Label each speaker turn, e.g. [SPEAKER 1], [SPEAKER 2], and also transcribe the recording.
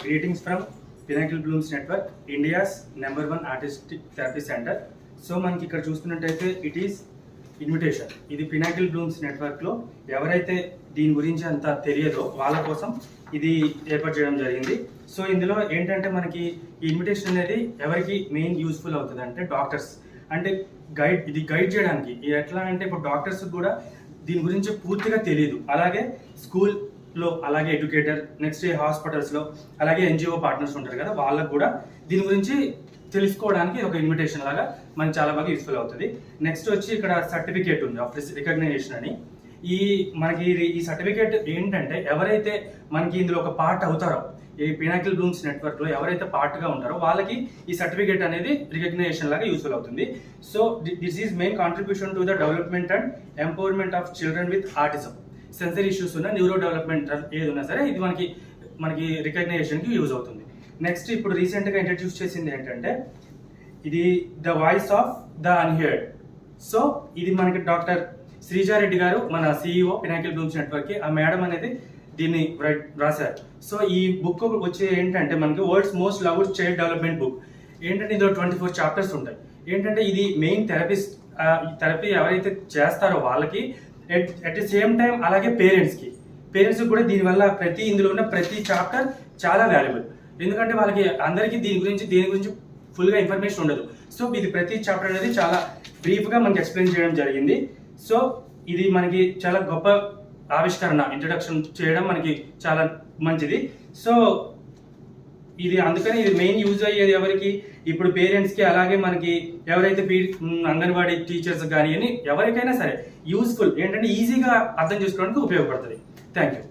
[SPEAKER 1] Greetings from Pinnacle Blooms Network, India's #1 artistic therapy center. So మనకి ఇక్కడ చూస్తున్నట్టయితే it is invitation. ఇది Pinnacle Bloom's నెట్వర్క్లో ఎవరైతే దీని గురించి అంత తెలియదో వాళ్ళ కోసం ఇది ఏర్పాటు చేయడం జరిగింది. సో ఇందులో ఏంటంటే మనకి ఈ ఇన్విటేషన్ అనేది ఎవరికి మెయిన్ యూస్ఫుల్ అవుతుంది అంటే డాక్టర్స్, అంటే గైడ్ చేయడానికి. ఎట్లా అంటే ఇప్పుడు డాక్టర్స్ కూడా దీని గురించి పూర్తిగా తెలియదు, అలాగే స్కూల్లో, అలాగే ఎడ్యుకేటర్, నెక్స్ట్ హాస్పిటల్స్లో, అలాగే ఎన్జిఓ పార్ట్నర్స్ ఉంటారు కదా, వాళ్ళకు కూడా దీని గురించి తెలుసుకోవడానికి ఒక ఇన్విటేషన్ లాగా మనకి చాలా బాగా యూస్ఫుల్ అవుతుంది. నెక్స్ట్ వచ్చి ఇక్కడ సర్టిఫికేట్ ఉంది ఆఫ్ రికగ్నైజేషన్ అని. మనకి ఈ సర్టిఫికేట్ ఏంటంటే ఎవరైతే మనకి ఇందులో ఒక పార్ట్ అవుతారో, ఈ పినాకిల్ బ్లూమ్స్ నెట్వర్క్లో ఎవరైతే పార్ట్గా ఉంటారో వాళ్ళకి ఈ సర్టిఫికేట్ అనేది రికగ్నైజేషన్ లాగా యూస్ఫుల్ అవుతుంది. So this is main contribution to the development and empowerment of children with autism, sensory issues ఉన్న, న్యూరో డెవలప్మెంట్ ఏది ఉన్నా సరే ఇది మనకి రికగ్నైజేషన్కి యూజ్ అవుతుంది. నెక్స్ట్ ఇప్పుడు రీసెంట్గా ఇంట్రడ్యూస్ చేసింది ఏంటంటే ఇది the voice of the unheard. So ఇది మనకి డాక్టర్ శ్రీజారెడ్డి గారు, మన CEO పినాకిల్ బ్లూమ్స్ నెట్వర్క్కి, ఆ మేడం అనేది దీన్ని రాశారు. సో ఈ బుక్ వచ్చే ఏంటంటే మనకి world's most loved child development book. ఏంటంటే ఇందులో 24 చాప్టర్స్ ఉంటాయి. ఏంటంటే ఇది మెయిన్ థెరపీ ఎవరైతే చేస్తారో వాళ్ళకి, అట్ ది సేమ్ టైం అలాగే పేరెంట్స్ కూడా దీనివల్ల ఇందులో ఉన్న ప్రతి చాప్టర్ చాలా వాల్యుబుల్. ఎందుకంటే వాళ్ళకి అందరికీ దేని గురించి ఫుల్గా ఇన్ఫర్మేషన్ ఉండదు. సో ఇది ప్రతి చాప్టర్ అనేది చాలా బ్రీఫ్గా మనకి ఎక్స్ప్లెయిన్ చేయడం జరిగింది. సో ఇది మనకి చాలా గొప్ప ఆవిష్కరణ, ఇంట్రడక్షన్ చేయడం మనకి చాలా మంచిది. సో అందుకని ఇది మెయిన్ యూజ్ అయ్యేది ఎవరికి, ఇప్పుడు పేరెంట్స్కి, అలాగే మనకి ఎవరైతే అంగన్వాడీ టీచర్స్ కానీ ఎవరికైనా సరే యూస్ఫుల్, ఏంటంటే ఈజీగా అర్థం చేసుకోవడానికి ఉపయోగపడుతుంది. Thank you.